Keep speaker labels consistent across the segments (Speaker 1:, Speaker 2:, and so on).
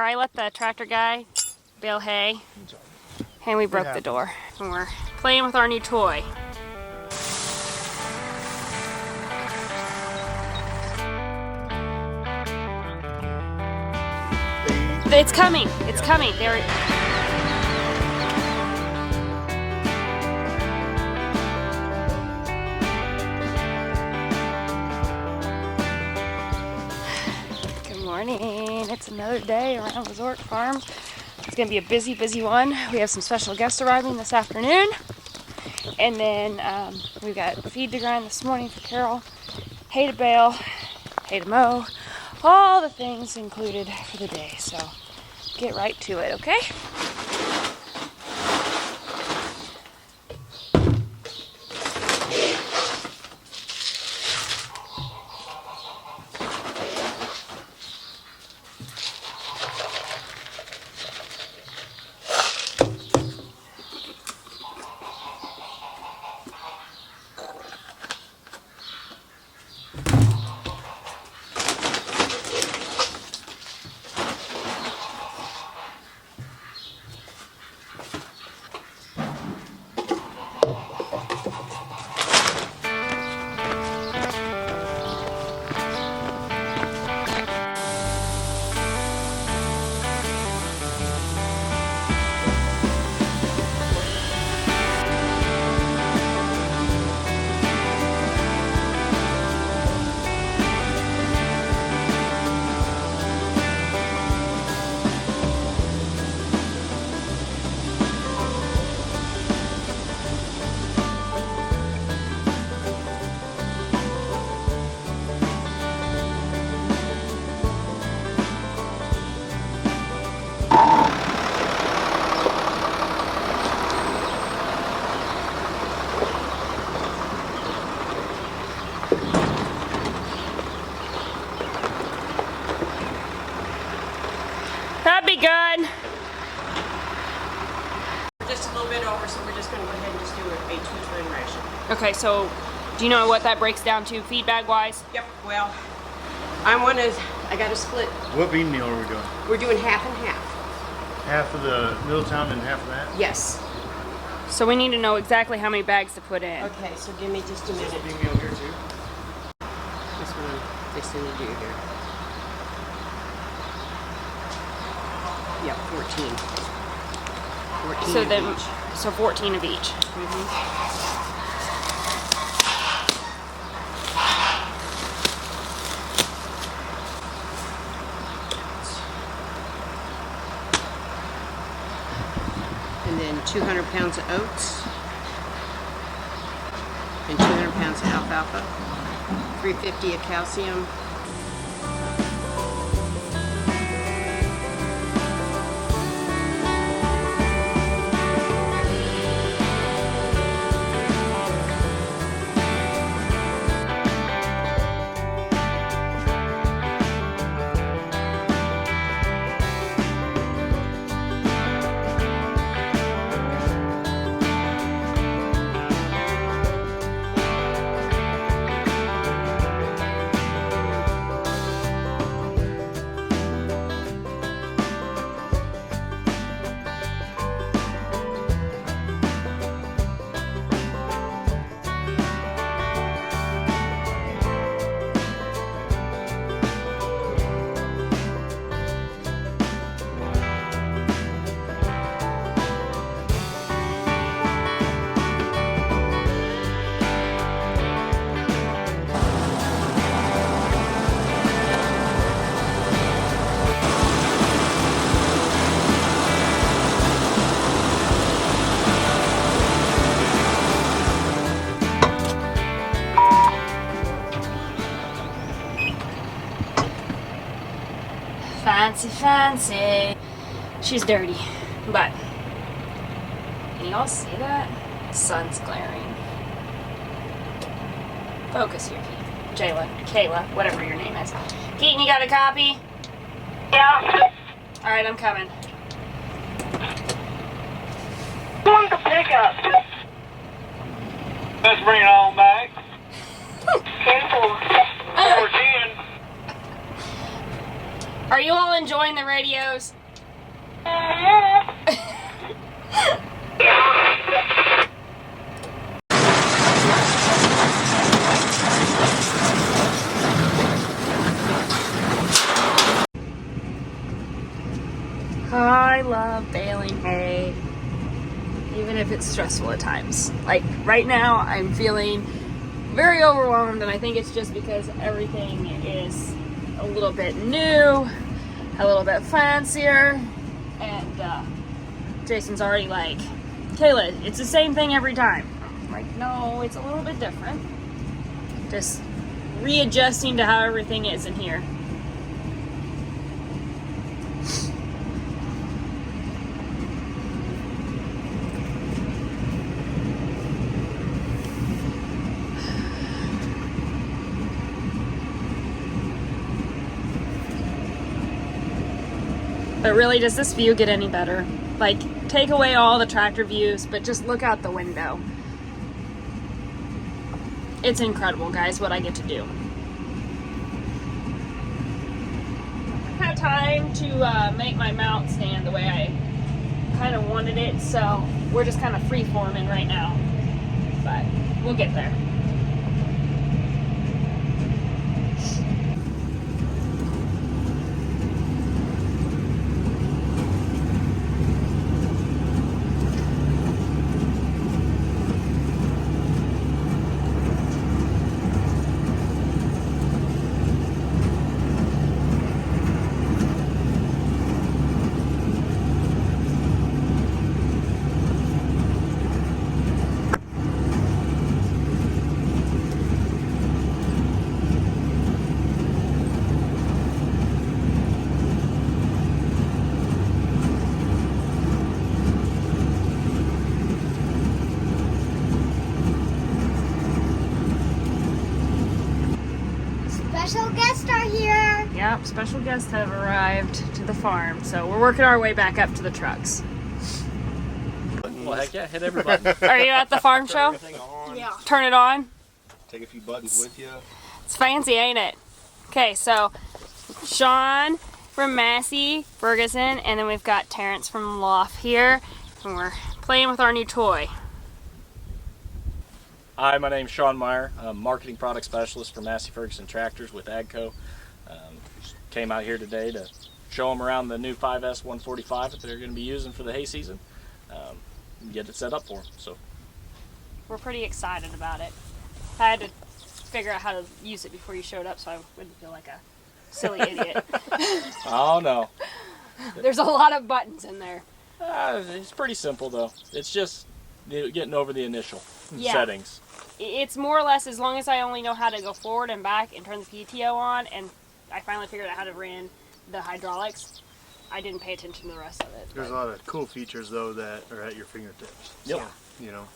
Speaker 1: I let the tractor guy bale hay, and we broke the door. And we're playing with our new toy. It's coming. It's coming. There. Good morning. It's another day around Wieczorek Farm. It's going to be a busy, busy one. We have some special guests arriving this afternoon. And then we've got feed to grind this morning for Carol, hay to bale, hay to mow, all the things included for the day. So get right to it, okay? That'd be good.
Speaker 2: Just a little bit over, so we're just going to go ahead and just do a 2-turn ration.
Speaker 1: Okay, so do you know what that breaks down to feedback wise?
Speaker 2: Yep, well, I got to split.
Speaker 3: What bean meal are we doing?
Speaker 2: We're doing half and half.
Speaker 3: Half of the Middletown and half of that?
Speaker 2: Yes.
Speaker 1: So we need to know exactly how many bags to put in.
Speaker 2: Okay, so give me just a
Speaker 3: Is
Speaker 2: minute.
Speaker 3: this bean meal here too?
Speaker 2: This one, fixing to do here. Yep, 14. 14
Speaker 1: So
Speaker 2: of
Speaker 1: then,
Speaker 2: each.
Speaker 1: so 14 of each.
Speaker 2: And then 200 pounds of oats. And 200 pounds of alfalfa. 350 of calcium.
Speaker 1: Fancy, fancy. She's dirty, but can y'all see that? Sun's glaring. Focus here, Keith. Kayla, whatever your name is. Keaton, you got a copy?
Speaker 4: Yeah.
Speaker 1: Alright, I'm coming.
Speaker 4: Who wants to pick up?
Speaker 5: Let's bring it on back.
Speaker 4: 10-4.
Speaker 5: 410.
Speaker 1: Are you all enjoying the radios? I love baling hay, even if it's stressful at times. Like right now, I'm feeling very overwhelmed, and I think it's just because everything is a little bit new, a little bit fancier, and Jason's already like, Kayla, it's the same thing every time. I'm like, no, it's a little bit different. Just readjusting to how everything is in here. But really, does this view get any better? Like, take away all the tractor views, but just look out the window. It's incredible, guys, what I get to do. I had time to make my mount stand the way I kind of wanted it, so we're just kind of free-forming right now. But we'll get there.
Speaker 5: Special guests are here.
Speaker 1: Yep, special guests have arrived to the farm, so we're working our way back up to the trucks.
Speaker 6: Well, heck yeah, hit every button.
Speaker 1: Are you at the farm show?
Speaker 5: Yeah.
Speaker 1: Turn it on.
Speaker 6: Take a few buttons with you.
Speaker 1: It's fancy, ain't it? Okay, so Shawn from Massey Ferguson, and then we've got Terrance from Lauf here, and we're playing with our new toy.
Speaker 6: Hi, my name's Shawn Meyer. I'm marketing product specialist for Massey Ferguson Tractors with AGCO. Came out here today to show them around the new 5s.145 that they're going to be using for the hay season. And get it set up for them. So
Speaker 1: We're pretty excited about it. I had to figure out how to use it before you showed up, so I wouldn't feel like a silly idiot.
Speaker 6: oh no,
Speaker 1: There's a lot of buttons in there.
Speaker 6: it's pretty simple though. It's just getting over the initial
Speaker 1: Yeah.
Speaker 6: settings.
Speaker 1: It's more or less as long as I only know how to go forward and back and turn the PTO on, and I finally figured out how to run the hydraulics. I didn't pay attention to the rest of it.
Speaker 3: There's a lot of cool features though that are at your fingertips.
Speaker 6: Yep.
Speaker 3: So, you know.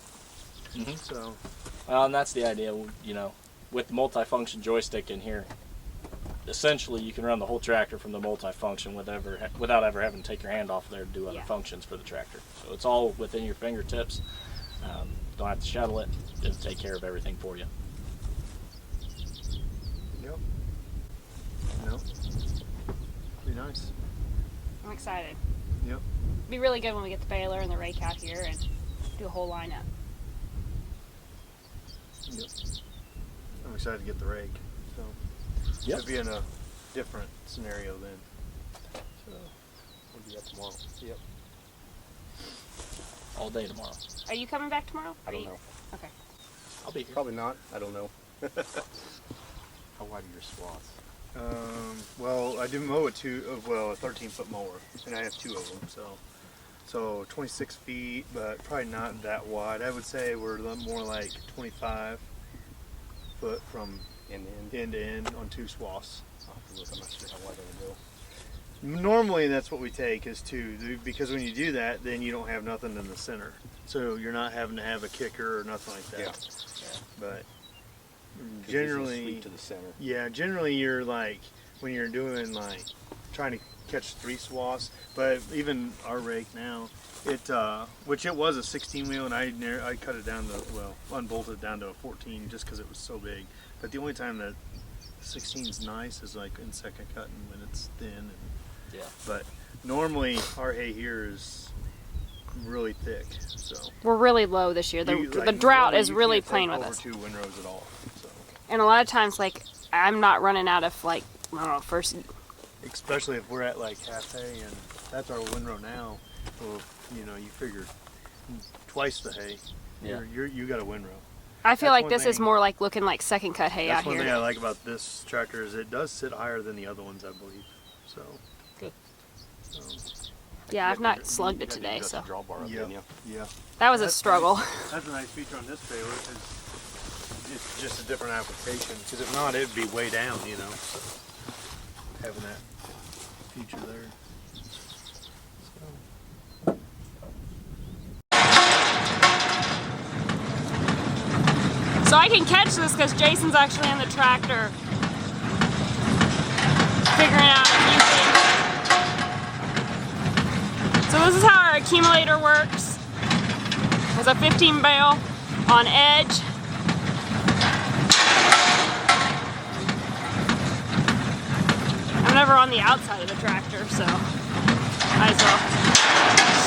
Speaker 6: Mhm.
Speaker 3: So
Speaker 6: Well, and that's the idea, you know, with the multi-function joystick in here. Essentially, you can run the whole tractor from the multi-function without ever having to take your hand off there to do other functions for the tractor. So it's all within your fingertips. Don't have to shuttle it. It'll take care of everything for you.
Speaker 3: yep. No. Be nice.
Speaker 1: I'm excited.
Speaker 3: Yep.
Speaker 1: It'll be really good when we get the baler and the rake out here and do a whole lineup.
Speaker 3: Yep. I'm excited to get the rake. So
Speaker 6: Yep.
Speaker 3: it'll be in a different scenario then. So
Speaker 6: We'll be up tomorrow.
Speaker 3: yep.
Speaker 6: All day tomorrow.
Speaker 1: Are you coming back tomorrow?
Speaker 7: I don't know.
Speaker 1: Okay.
Speaker 6: I'll be here.
Speaker 7: Probably not. I don't know. How wide are your swaths?
Speaker 3: Well, I do mow a 13-foot mower, and I have two of them, so 26 feet, but probably not that wide. I would say we're a little more like 25 foot from
Speaker 7: End to end?
Speaker 3: end to end on two swaths.
Speaker 7: I'll have to look. I'm not sure how wide that would go.
Speaker 3: Normally, that's what we take is two, because when you do that, then you don't have nothing in the center, so you're not having to have a kicker or nothing like that.
Speaker 7: Yeah.
Speaker 3: But
Speaker 7: 'Cause
Speaker 3: generally,
Speaker 7: these will sweep to the center.
Speaker 3: yeah, generally you're like, when you're doing like, trying to catch three swaths, but even our rake now, which it was a 16 wheel, and I cut it down to, unbolted it down to a 14 just because it was so big. But the only time that 16 is nice is like in second cutting when it's thin and
Speaker 6: Yeah.
Speaker 3: But normally our hay here is really thick, so.
Speaker 1: We're really low this year. The drought is really playing with us.
Speaker 3: Over 2 windrows at all, so.
Speaker 1: And a lot of times, like, I'm not running out of, like, I don't know, first.
Speaker 3: Especially if we're at like half hay and that's our windrow now. Well, you know, you figure twice the hay.
Speaker 6: Yeah.
Speaker 3: You got a windrow.
Speaker 1: I feel
Speaker 3: That's
Speaker 1: like
Speaker 3: one
Speaker 1: this is
Speaker 3: thing-
Speaker 1: more like looking like second cut hay out
Speaker 3: That's one
Speaker 1: here.
Speaker 3: thing I like about this tractor is it does sit higher than the other ones, I believe. So.
Speaker 6: Good.
Speaker 1: Yeah, I've not slugged it today, so
Speaker 7: Drawbar up,
Speaker 3: Yeah.
Speaker 7: didn't you?
Speaker 3: Yeah.
Speaker 1: that was a
Speaker 3: That's
Speaker 1: struggle.
Speaker 3: Nice. That's a nice feature on this trailer. It's just a different application. Because if not, it'd be way down, you know. So having that feature there.
Speaker 1: So I can catch this because Jason's actually on the tractor figuring out a few things. So this is how our accumulator works. There's a 15 bale on edge. I'm never on the outside of the tractor, so might as well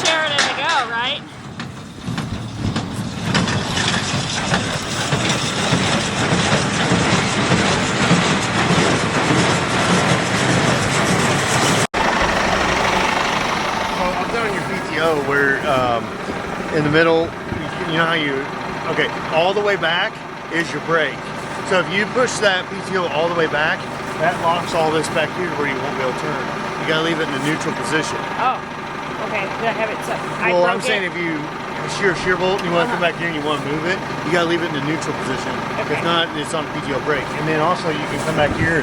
Speaker 1: share it as I go, right?
Speaker 3: I'm down your PTO where in the middle, you know how okay, all the way back is your brake. So if you push that PTO all the way back, that locks all this back here to where you won't be able to turn. You gotta leave it in a neutral position.
Speaker 1: Oh, okay. Did I have it set?
Speaker 3: Well, I'm saying if you shear bolt and you want to come back here and you want to move it, you gotta leave it in a neutral position.
Speaker 1: Okay.
Speaker 3: If not, it's on PTO brake. And then also you can come back here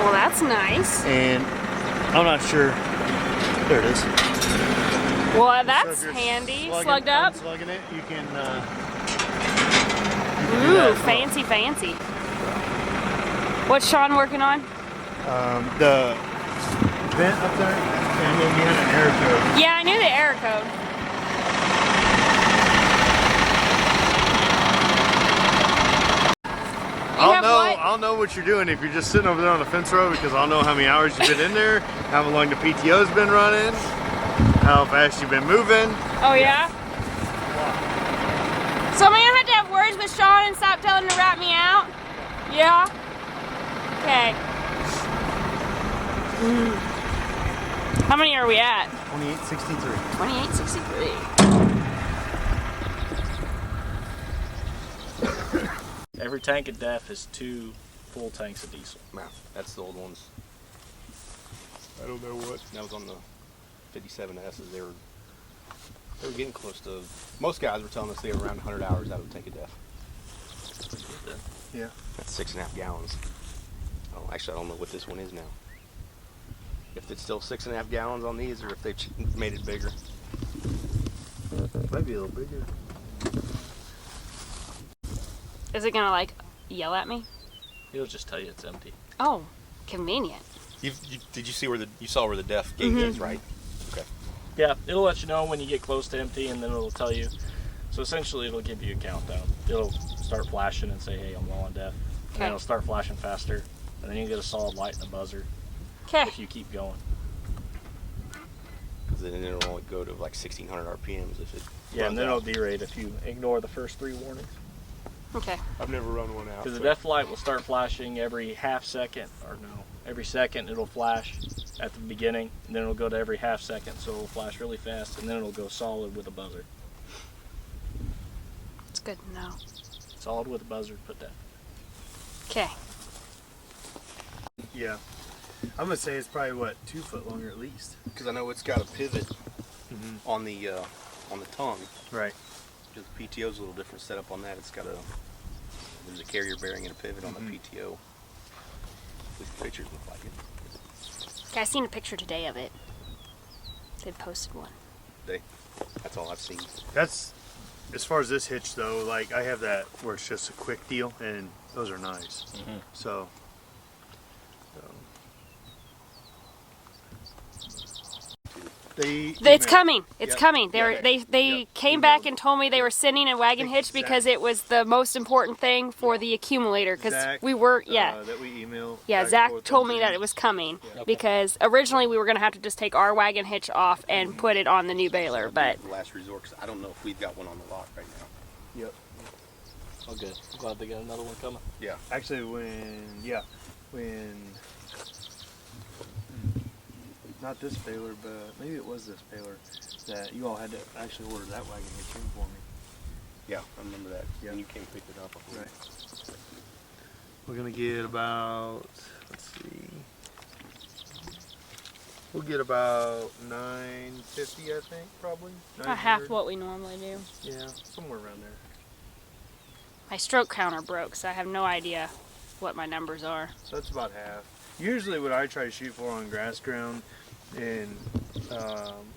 Speaker 1: Well, that's nice.
Speaker 3: and I'm not sure. There it is.
Speaker 1: Well,
Speaker 3: So
Speaker 1: that's
Speaker 3: if you're
Speaker 1: handy.
Speaker 3: slugging-
Speaker 1: Slugged up.
Speaker 3: Slugging it, you can do
Speaker 1: Ooh,
Speaker 3: that as well.
Speaker 1: fancy, fancy. What's Shawn working on?
Speaker 3: The vent up there, and then you have an air code.
Speaker 1: Yeah, I knew the error code. have what?
Speaker 3: I'll know what you're doing if you're just sitting over there on the fence row, because I'll know how many hours you've been in there, how long the PTO's been running, how fast you've been moving.
Speaker 1: Oh yeah? So am I gonna have to have words with Shawn and stop telling him to rat me out? Yeah? Okay. How many are we at?
Speaker 3: 2863.
Speaker 1: 2863.
Speaker 6: Every tank of DEF is 2 full tanks of diesel.
Speaker 7: Wow, that's the old ones. I don't know what. That was on the 57S's. They were getting close to. Most guys were telling us they were around 100 hours out of a tank of DEF.
Speaker 3: Yeah.
Speaker 7: That's 6.5 gallons. Oh, actually, I don't know what this one is now. If it's still 6.5 gallons on these, or if they've made it bigger.
Speaker 3: Might be a little bigger.
Speaker 1: Is it gonna like yell at me?
Speaker 6: He'll just tell you it's empty.
Speaker 1: Oh, convenient.
Speaker 7: Did you see where you saw where the DEF gauge is, right? Okay.
Speaker 6: Yeah, it'll let you know when you get close to empty, and then it'll tell you. So essentially, it'll give you a countdown. It'll start flashing and say, "Hey, I'm low on DEF." And then
Speaker 1: Okay.
Speaker 6: it'll start flashing faster, and then you get a solid light and a buzzer
Speaker 1: Okay.
Speaker 6: if you keep going.
Speaker 7: Because then it'll only go to like 1600 RPMs if it.
Speaker 6: Yeah, and
Speaker 7: runs
Speaker 6: then it'll
Speaker 7: out.
Speaker 6: derate if you ignore the first 3 warnings.
Speaker 1: Okay.
Speaker 7: I've never run one out.
Speaker 6: Because the DEF light will start flashing every half second, or no, every second it'll flash at the beginning, and then it'll go to every half second, so it'll flash really fast, and then it'll go solid with a buzzer.
Speaker 1: It's good to know.
Speaker 6: Solid with a buzzer, put that.
Speaker 1: Okay.
Speaker 3: Yeah. I'm gonna say it's probably what, 2 foot longer at least.
Speaker 7: Because I know it's got a pivot on the tongue.
Speaker 3: Right.
Speaker 7: Because the PTO's a little different setup on that. It's got there's a carrier bearing and a pivot on the PTO. At least the pictures look like it.
Speaker 1: Okay, I seen a picture today of it. They posted one.
Speaker 7: That's all I've seen.
Speaker 3: That's as far as this hitch though. Like I have that where it's just a quick deal, and those are nice. So.
Speaker 1: It's coming. It's
Speaker 3: Yep.
Speaker 1: coming.
Speaker 3: Yeah.
Speaker 1: They came back and told me they were sending a wagon hitch because it was the most important thing for the accumulator. Because we were,
Speaker 3: that we email.
Speaker 1: Yeah, Zach told me that it was coming because originally we were going to have to just take our wagon hitch off and put it on the new baler, but
Speaker 7: Last resort, because I don't know if we've got one on the lot right now.
Speaker 3: Yep.
Speaker 6: Oh, good. I'm glad they got another one coming.
Speaker 7: Yeah.
Speaker 3: Actually, not this baler, but maybe it was this baler that you all had to actually order that wagon hitch in for me.
Speaker 7: Yeah, I remember that.
Speaker 3: Yeah.
Speaker 7: And you came pick it up.
Speaker 3: Right. We're gonna get about, let's see, we'll get about 950, I think, probably.
Speaker 1: about half what we normally do.
Speaker 3: Yeah, somewhere around there.
Speaker 1: My stroke counter broke, so I have no idea what my numbers are.
Speaker 3: So that's about half. Usually what I try to shoot for on grass ground, and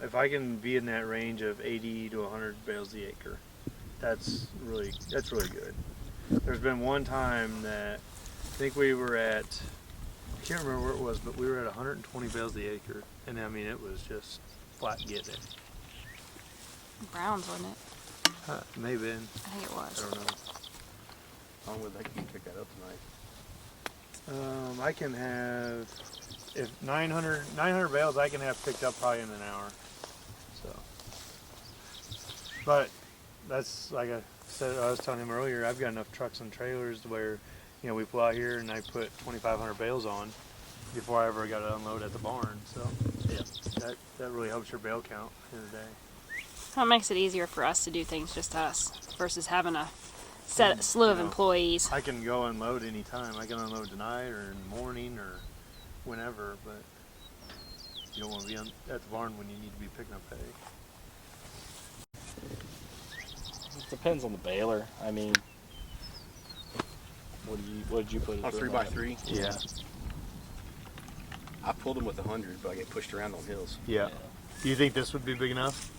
Speaker 3: if I can be in that range of 80 to 100 bales the acre, that's really good. There's been one time that I think we were at, I can't remember where it was, but we were at 120 bales the acre, and I mean it was just flat getting it.
Speaker 1: Browns, wasn't it?
Speaker 3: Maybe.
Speaker 1: I think it was.
Speaker 3: I don't know.
Speaker 7: How long would that can pick that up tonight?
Speaker 3: I can have, if 900 bales, I can have picked up probably in an hour. So, but that's like I said, I was telling him earlier, I've got enough trucks and trailers where, you know, we pull out here and I put 2,500 bales on before I ever got to unload at the barn. So, yeah, that really helps your bale count in a day.
Speaker 1: Well, it makes it easier for us to do things just us versus having a slew of employees.
Speaker 3: I can go unload anytime. I can unload tonight or in the morning or whenever, but you don't want to be at the barn when you need to be picking up hay.
Speaker 6: It depends on the baler. I mean, what did you put?
Speaker 7: On 3x3?
Speaker 3: Yeah.
Speaker 7: I pulled them with 100, but I get pushed around on hills.
Speaker 3: Yeah. Do you think this would be big enough?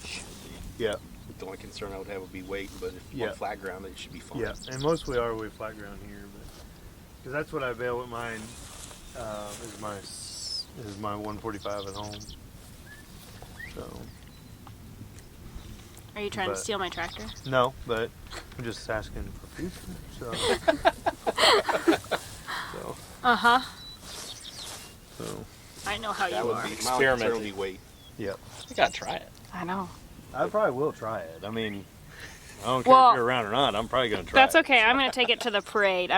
Speaker 6: Should be.
Speaker 3: Yeah.
Speaker 7: The only concern I would have would be weight, but if on flat ground, it should be fine.
Speaker 3: Yeah, and mostly we flat ground here, but because that's what I bale with mine. Is my 145 at home. So.
Speaker 1: Are you trying to steal my tractor?
Speaker 3: No, but I'm just asking for future. So.
Speaker 1: Uh-huh.
Speaker 3: So.
Speaker 1: I know how
Speaker 7: That
Speaker 1: you
Speaker 7: would
Speaker 1: are.
Speaker 7: be my only concern would be weight.
Speaker 3: Yep.
Speaker 6: You gotta try it.
Speaker 1: I know.
Speaker 3: I probably will try it. I mean, I don't care
Speaker 1: Well,
Speaker 3: if you're around or not. I'm probably going to try
Speaker 1: That's
Speaker 3: it.
Speaker 1: okay. I'm going to take it to the parade.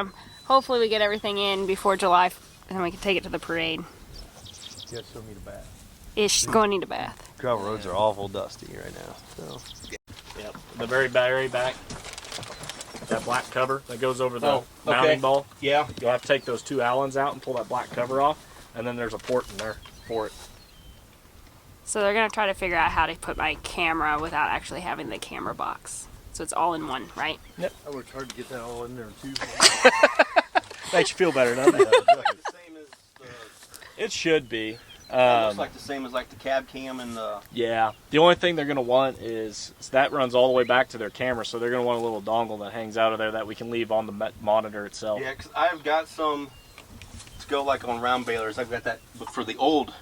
Speaker 1: Hopefully we get everything in before July, and then we can take it to the parade.
Speaker 3: You guys still need a bath.
Speaker 1: She's going to need a bath.
Speaker 3: Gravel roads are awful dusty right now. So.
Speaker 6: Yep. The very back, that black cover that goes over the mounting ball.
Speaker 7: Yeah.
Speaker 6: You'll have to take those two Allens out and pull that black cover off, and then there's a port in there for it.
Speaker 1: So they're going to try to figure out how to put my camera without actually having the camera box. So it's all in one, right?
Speaker 6: Yep.
Speaker 3: I worked hard to get that all in there too.
Speaker 6: Makes you feel better, doesn't it?
Speaker 7: The same as
Speaker 6: It should be.
Speaker 7: looks like the same as like the cab cam and the.
Speaker 6: Yeah. The only thing they're going to want is that runs all the way back to their camera, so they're going to want a little dongle that hangs out of there that we can leave on the monitor itself.
Speaker 7: Yeah, because I've got some to go like on round balers. I've got that, but for the old,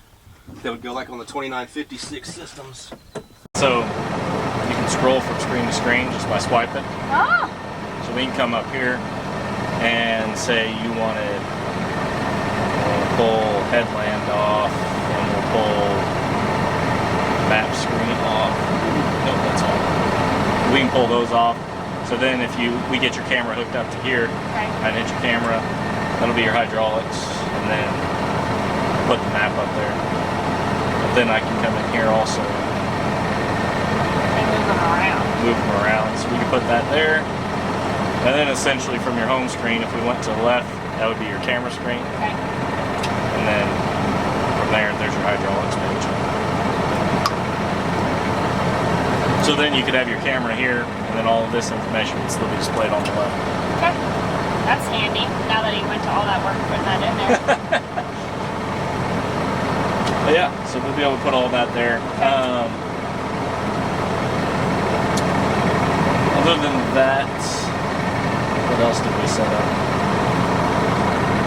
Speaker 7: that would go like on the 2956 systems.
Speaker 6: So you can scroll from screen to screen just by swiping.
Speaker 1: Oh!
Speaker 6: So we can come up here and say you wanted pull headland off, and we'll pull map screen off. Nope, that's all. We can pull those off. So then if we get your camera hooked up to here, and hit your camera, that'll be your hydraulics, and then put the map up there. But then I can come in here also
Speaker 1: And move them around.
Speaker 6: move them around. So we can put that there. And then essentially from your home screen, if we went to the left, that would be your camera screen.
Speaker 1: Okay.
Speaker 6: And then from there, there's your hydraulics page. So then you could have your camera here, and then all of this information would still be displayed on the left.
Speaker 1: Okay. That's handy, now that he went to all that work putting that in there.
Speaker 6: But yeah, so we'll be able to put all that there. Other than that, what else did we set up?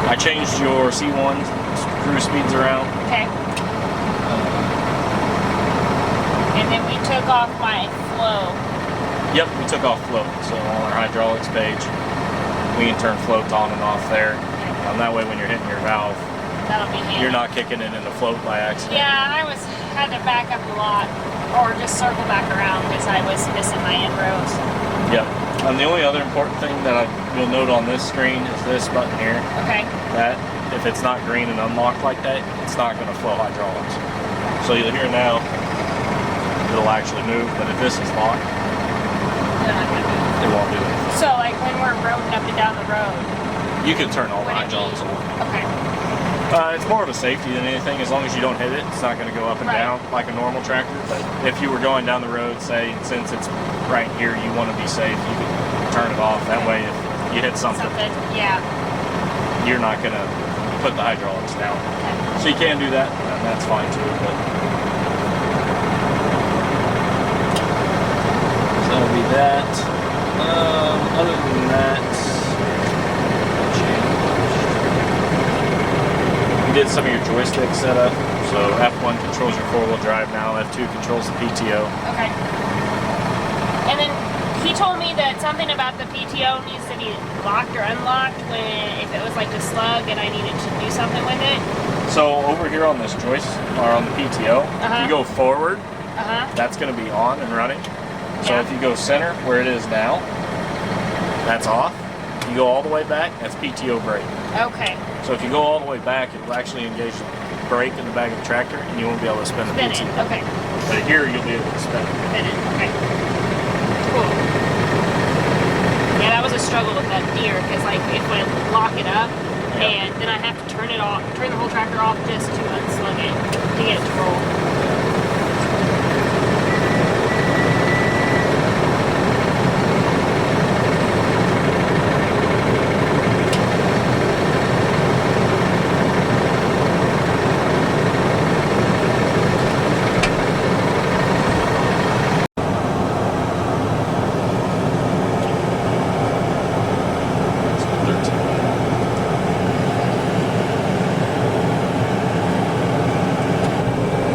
Speaker 6: I changed your C1 cruise speeds around.
Speaker 1: Okay. And then we took off my flow.
Speaker 6: Yep, we took off float. So on our hydraulics page, we can turn float on and off there. That way when you're hitting your valve,
Speaker 1: That'll be handy.
Speaker 6: you're not kicking it in the float by accident.
Speaker 1: Yeah, I had to back up a lot, or just circle back around because I was missing my end rows.
Speaker 6: Yep. And the only other important thing that you'll note on this screen is this button here.
Speaker 1: Okay.
Speaker 6: That if it's not green and unlocked like that, it's not going to flow hydraulics. So you'll hear now, it'll actually move, but if this is locked,
Speaker 1: They're not gonna move.
Speaker 6: it won't do it.
Speaker 1: So, like when we're roading up and down the road,
Speaker 6: You can turn all the
Speaker 1: would it be?
Speaker 6: hydraulics on.
Speaker 1: Okay.
Speaker 6: It's more of a safety than anything. As long as you don't hit it, it's not going to go up and
Speaker 1: Right.
Speaker 6: down like a normal tractor. But if you were going down the road, say, since it's right here, you want to be safe, you can turn it off. That way, if you hit something,
Speaker 1: Yeah.
Speaker 6: you're not going to put the hydraulics down.
Speaker 1: Okay.
Speaker 6: So you can do that, and that's fine too. But so that'll be that. Other than that, you did some of your joystick setup. So F1 controls your four-wheel drive now. F2 controls the PTO.
Speaker 1: Okay. And then he told me that something about the PTO needs to be locked or unlocked if it was like a slug and I needed to do something with it.
Speaker 6: So over here on this joist, or on the PTO, if you go forward, that's going to be on and running. So
Speaker 1: Yeah.
Speaker 6: if you go center, where it is now, that's off. If you go all the way back, that's PTO brake.
Speaker 1: Okay.
Speaker 6: So if you go all the way back, it will actually engage the brake in the back of the tractor, and you won't be able to spin the
Speaker 1: Spin
Speaker 6: PTO.
Speaker 1: it. Okay.
Speaker 6: But here, you'll be able to spin it.
Speaker 1: Spin it. Okay. Cool. Yeah, that was a struggle with that deer because like if I lock it up and then I have to turn it off, turn the whole tractor off just to unslug it to get it to roll.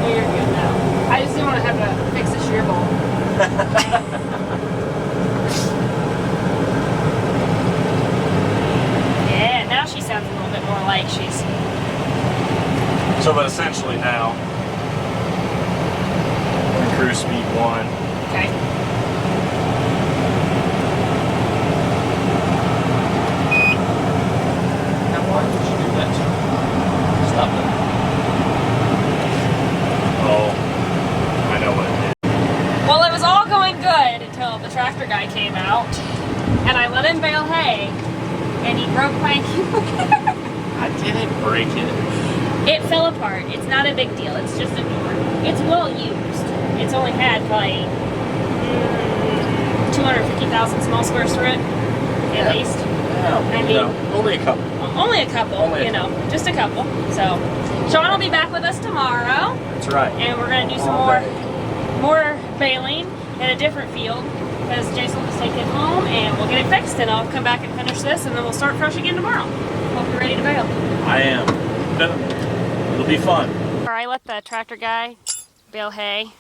Speaker 1: You're good now. I just didn't want to have to fix a shear bolt. Yeah, now she sounds a little bit more like she's.
Speaker 6: So, but essentially now, cruise speed 1.
Speaker 1: Okay.
Speaker 6: Now, why did you do that? Stop it. Oh, I know what it is.
Speaker 1: Well, it was all going good until the tractor guy came out, and I let him bale hay, and he broke my accumulator.
Speaker 6: I didn't break it.
Speaker 1: It fell apart. It's not a big deal. It's just a door. It's well used. It's only had probably 250,000 small squares through it, at least. I mean,
Speaker 6: No, only a couple.
Speaker 1: only a couple,
Speaker 6: Only a
Speaker 1: know, just a couple. So, Shawn will be back with us tomorrow,
Speaker 6: That's right.
Speaker 1: and we're going to do some
Speaker 6: All
Speaker 1: more
Speaker 6: day.
Speaker 1: baling in a different field, because Jason will just take it home, and we'll get it fixed, and I'll come back and finish this, and then we'll start fresh again tomorrow. Hope you're ready to bale.
Speaker 6: I am. It'll be fun.
Speaker 1: I let the tractor guy bale hay,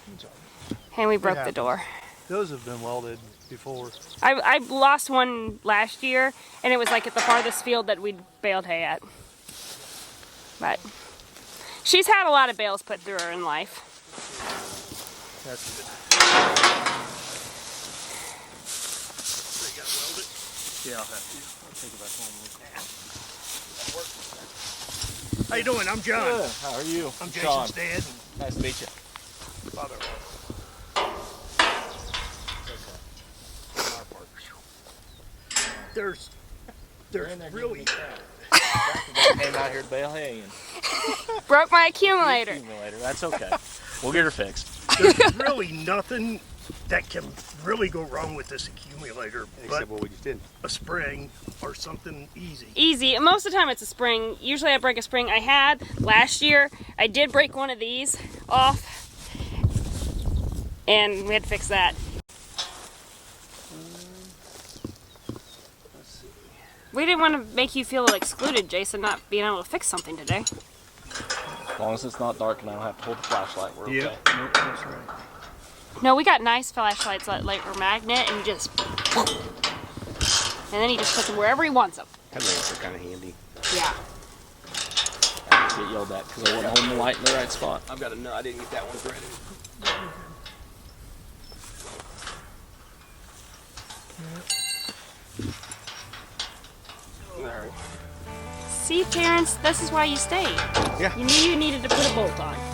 Speaker 1: and we broke the door.
Speaker 3: Those have been welded before.
Speaker 1: I lost one last year, and it was like at the farthest field that we'd baled hay at. But she's had a lot of bales put through her in life.
Speaker 3: That's good. So you gotta weld it? Yeah, I'll have to. I'll take it back home. How you doing? I'm John.
Speaker 6: Good. How are you?
Speaker 3: I'm
Speaker 6: Shawn.
Speaker 3: Jason's dad.
Speaker 6: Nice to meet you.
Speaker 3: Father. There's really.
Speaker 6: Came out here to bale hay and
Speaker 1: Broke my accumulator.
Speaker 6: accumulator. That's okay. We'll get her fixed.
Speaker 3: There's really nothing that can really go wrong with this accumulator, but
Speaker 7: Except what we just did.
Speaker 3: a spring or something easy.
Speaker 1: Easy. Most of the time it's a spring. Usually I break a spring. I had last year. I did break one of these off, and we had to fix that. We didn't want to make you feel excluded, Jason, not being able to fix something today.
Speaker 6: As long as it's not dark and I don't have to hold the flashlight, we're okay.
Speaker 3: Nope, that's right.
Speaker 1: No, we got nice flashlights that like are magnet, and you just, and then he just puts them wherever he wants them.
Speaker 7: Headlamps are kind of handy.
Speaker 1: Yeah.
Speaker 6: Get yelled at because I wasn't holding the light in the right spot.
Speaker 7: I've got a nut. I didn't get that one threaded.
Speaker 1: See, Terrance, this is why you stayed.
Speaker 7: Yeah.
Speaker 1: You knew you needed to put a bolt on.